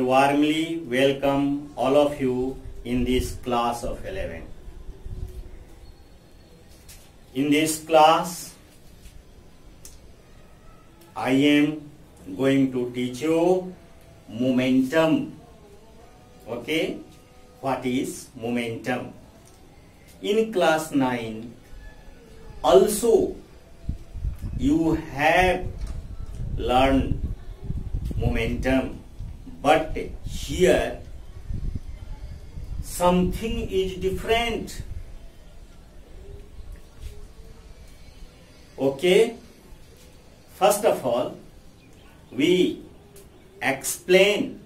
warmly welcome all of you in this class of 11. In this class, I am going to teach you momentum. Okay, what is momentum? In class 9, also you have learned momentum, but here something is different. Okay, first of all, we explain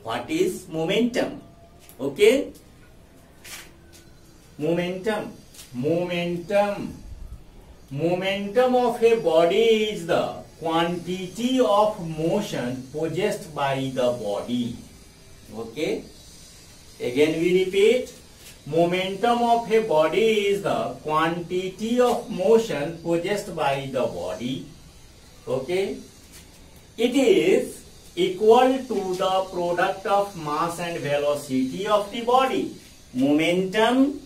what is momentum. Okay, momentum of a body is the quantity of motion possessed by the body. Okay, again we repeat, momentum of a body is the quantity of motion possessed by the body. Okay, it is equal to the product of mass and velocity of the body. Momentum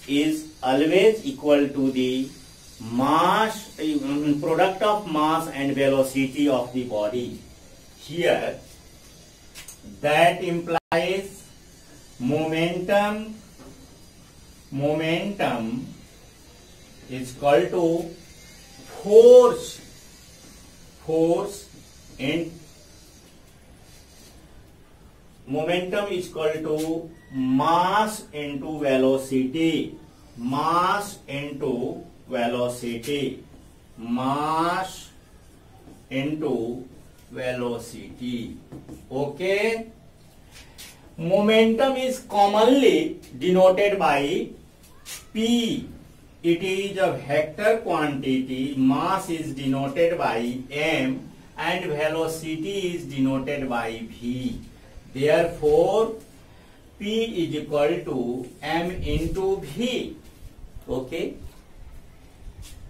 is always equal to the mass, product of mass and velocity of the body. Here, that implies momentum is equal to force and momentum is equal to mass into velocity. Mass into velocity. Okay, momentum is commonly denoted by P. It is a vector quantity. Mass is denoted by M and velocity is denoted by V. Therefore, P is equal to M into V. Okay,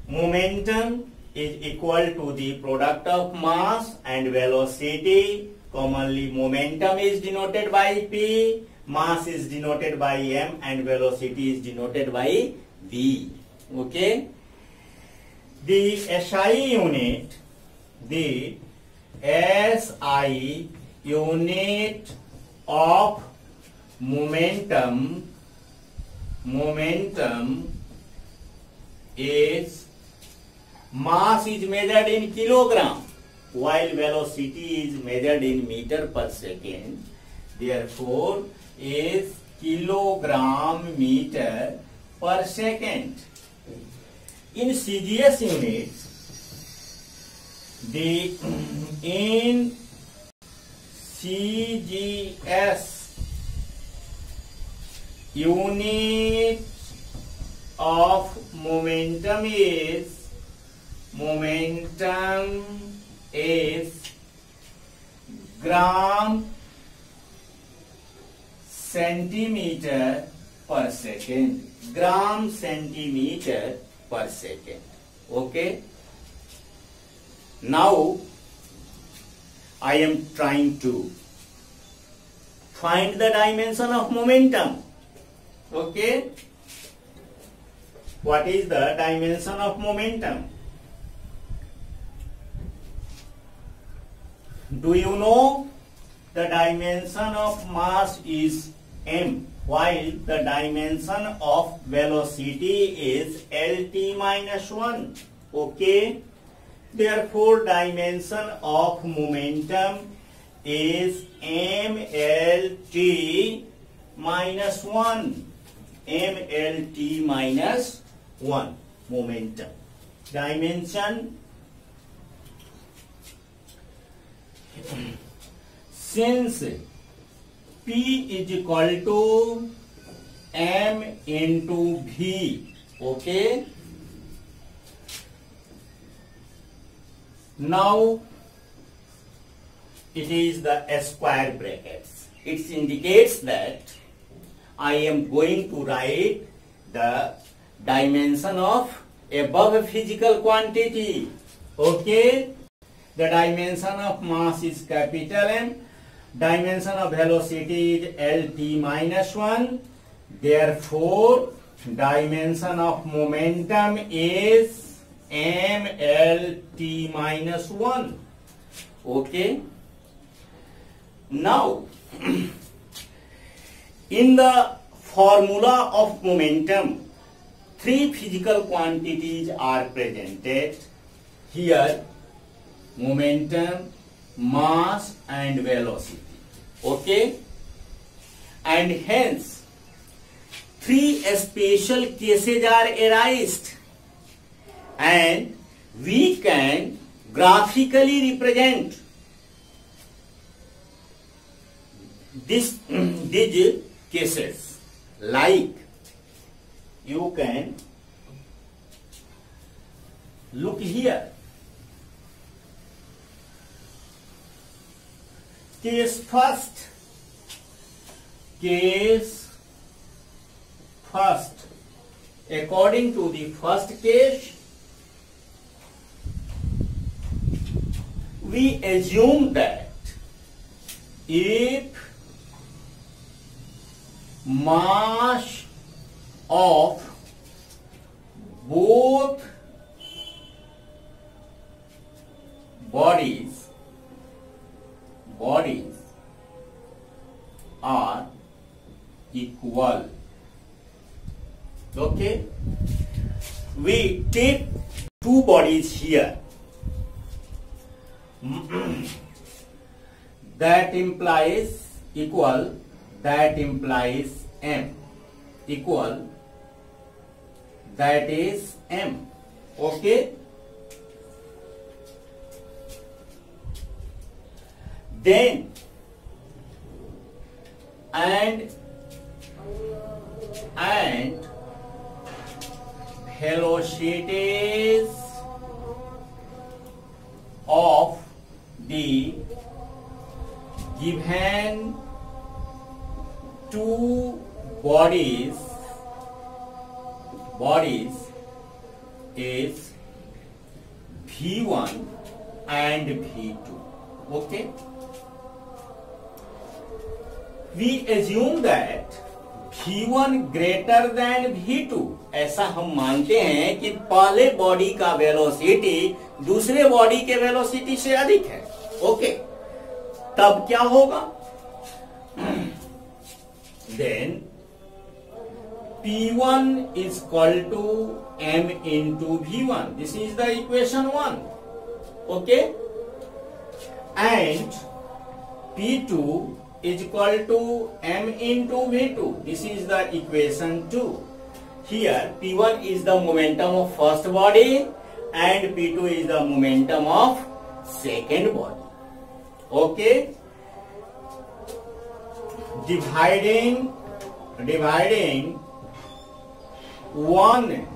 momentum is equal to the product of mass and velocity. Commonly, momentum is denoted by P, mass is denoted by M, and velocity is denoted by V. Okay, the SI unit of momentum is mass is measured in kilogram while velocity is measured in meter per second. Therefore, is kilogram meter per second. In CGS units, in CGS unit of momentum is gram centimeter per second. Gram centimeter per second. Okay, now I am trying to find the dimension of momentum. Okay, what is the dimension of momentum? Do you know the dimension of mass is M, while the dimension of velocity is LT minus 1. Okay, therefore dimension of momentum is MLT minus 1. MLT minus 1 momentum. Dimension, since P is equal to M into V. Okay, now it is the square brackets. It indicates that I am going to write the dimension of above physical quantity. Okay, the dimension of mass is capital M, dimension of velocity is Lt minus 1. Therefore, dimension of momentum is mLt minus 1. Okay. Now, in the formula of momentum, three physical quantities are presented here: momentum, mass and velocity. Okay, and hence three special cases are arised, and we can graphically represent these cases. Like, you can look here. Case first. According to the first case, we assume that if mass of both bodies are equal. Okay, we take two bodies here. That implies equal, that implies m. Equal, that is m. Okay, then and velocities of the given two bodies is V1 and V2. Okay, we assume that V1 greater than V2. ऐसा हम मानते हैं कि पहले body का velocity दूसरे body के velocity से अधिक है. ओके, तब क्या होगा? Then P1 is equal to m into V1. This is the equation 1. Okay, and P2 is equal to m into V2. This is the equation 2. Here P1 is the momentum of first body and P2 is the momentum of second body. Okay, dividing 1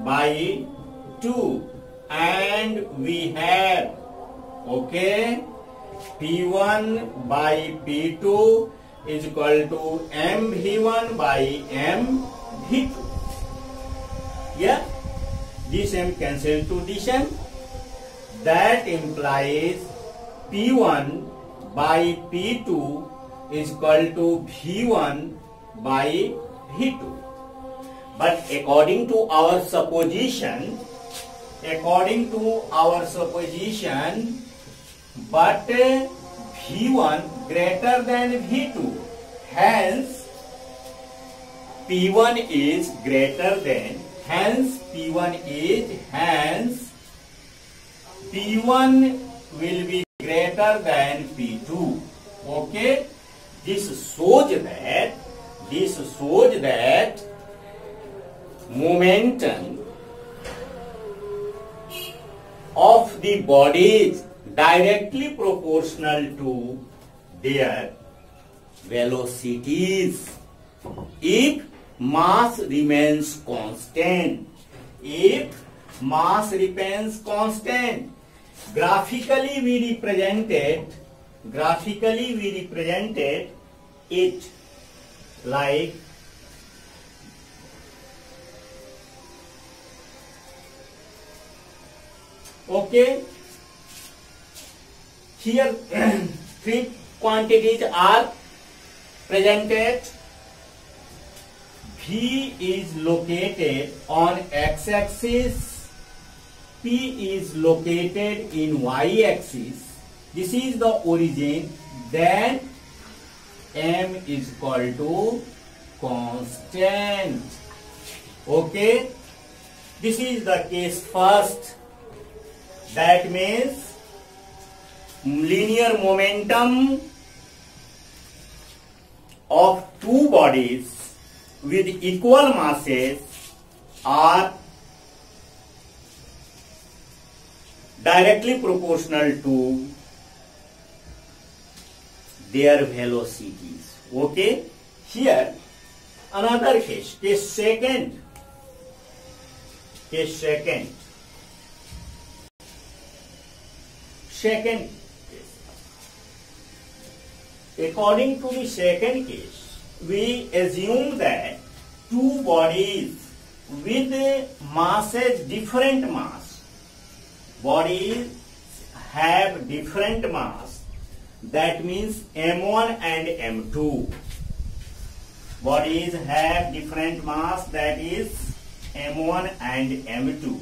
by 2 and we have, okay, P1 by P2 is equal to mV1 by mV2. Yeah, this m cancel to this m. That implies P1 by P2 is equal to V1 by V2. But according to our supposition, but V1 greater than V2, hence P1 is greater than, P1 will be greater than P2. Okay, this shows that momentum of the bodies directly proportional to their velocities if mass remains constant. Graphically we represented it like okay, here three quantities are presented. V is located on x-axis, P is located in y-axis. This is the origin. Then M is equal to constant. Okay, this is the case first. That means linear momentum of two bodies with equal masses are directly proportional to their velocities. Okay, here another case second. According to the second case, we assume that two bodies with different mass, bodies have different mass, that means M1 and M2. Bodies have different mass, that is M1 and M2.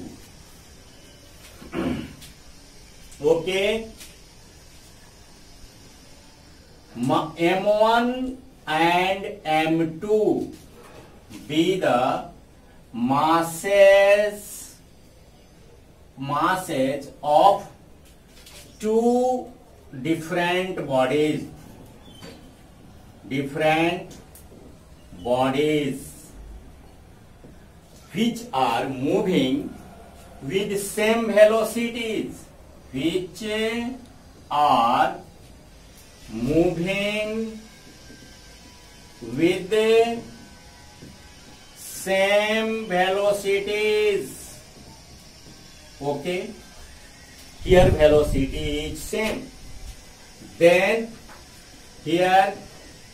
Okay, M1 and M2 be the masses of two different bodies which are moving with same velocities, Okay, here velocity is same. Then here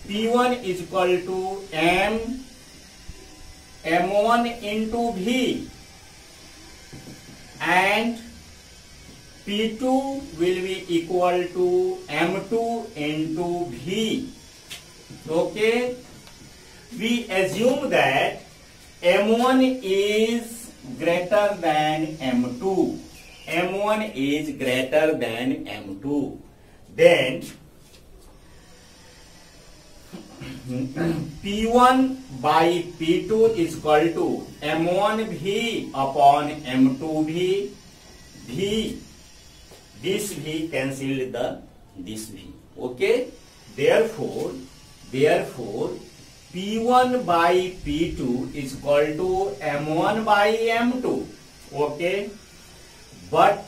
P1 is equal to M1 into V, and P2 will be equal to M2 into V. Okay, we assume that M1 is greater than M2. M1 is greater than M2. Then P1 by P2 is equal to M1V upon M2V. This V cancelled this V. Okay. Therefore, P1 by P2 is equal to M1 by M2. Okay. But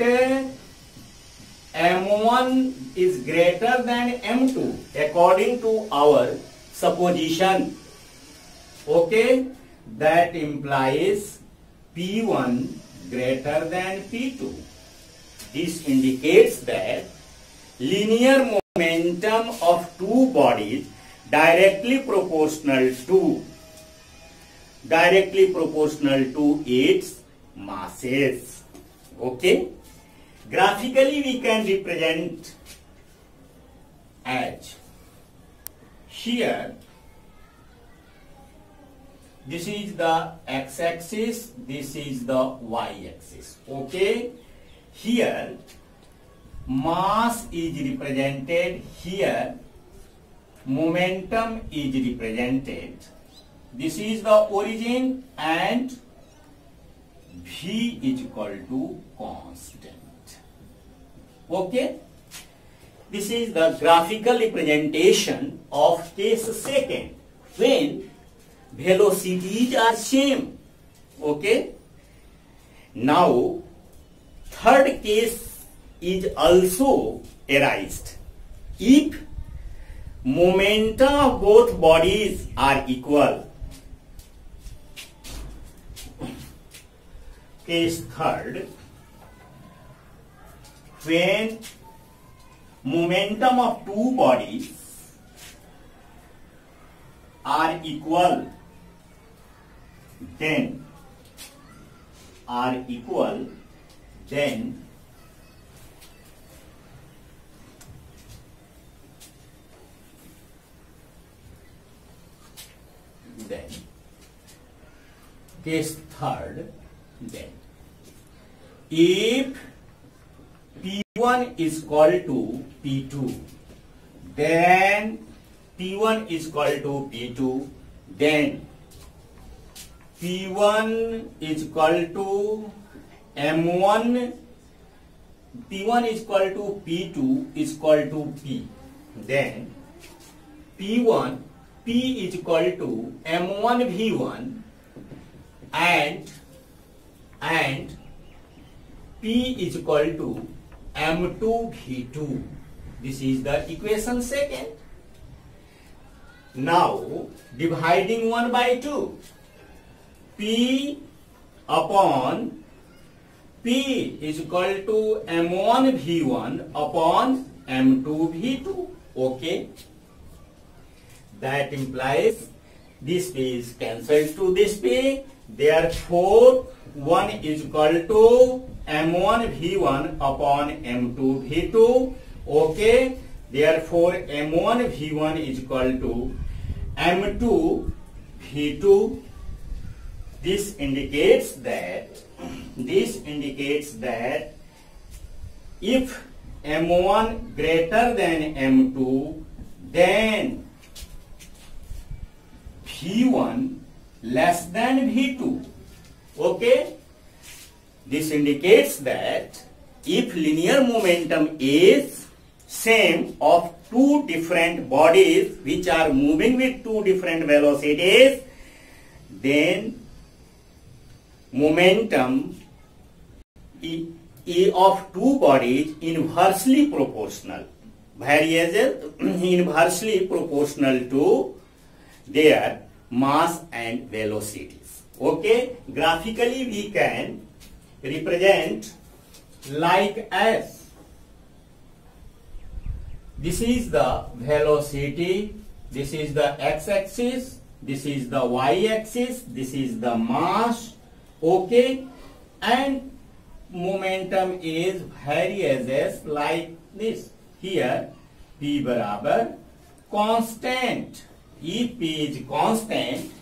M1 is greater than M2 according to our supposition. Okay. That implies P1 greater than P2. This indicates that linear momentum of two bodies directly proportional to its masses. Okay. Graphically we can represent as here. This is the x-axis, this is the y-axis. Okay. Here mass is represented, here momentum is represented. This is the origin and V is equal to constant. Okay. This is the graphical representation of case second when velocities are same. Okay. Now third case is also arised if momentum of both bodies are equal. Case third, when momentum of two bodies are equal, then case third, then if P1 is equal to P2, then P1 is equal to P2, then P1 is equal to M1, P1 is equal to P2 is equal to P, then P1, P is equal to M1 V1 and P is equal to M2 V2. This is the equation second. Now dividing 1 by 2, P upon P is equal to M1 V1 upon M2 V2. Okay. That implies this P is cancelled to this P. Therefore, 1 is equal to M1 V1 upon M2 V2. Okay. Therefore, M1 V1 is equal to M2 V2. This indicates that if M1 greater than M2, then V1 less than V2. Okay? This indicates that if linear momentum is same of two different bodies which are moving with two different velocities, then momentum of two bodies inversely proportional, variables inversely proportional to their mass and velocities. Okay, graphically we can represent like as this is the velocity, this is the x-axis, this is the y-axis, this is the mass. Okay, and momentum is variables like this. Here P barabar constant. If P is constant,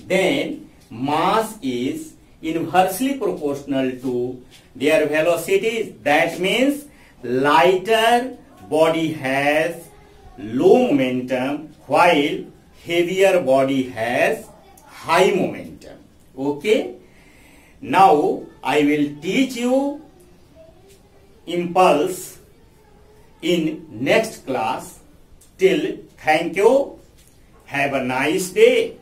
then mass is inversely proportional to their velocities. That means lighter body has low momentum while heavier body has high momentum. Okay. Now I will teach you impulse in next class. Till thank you. Have a nice day.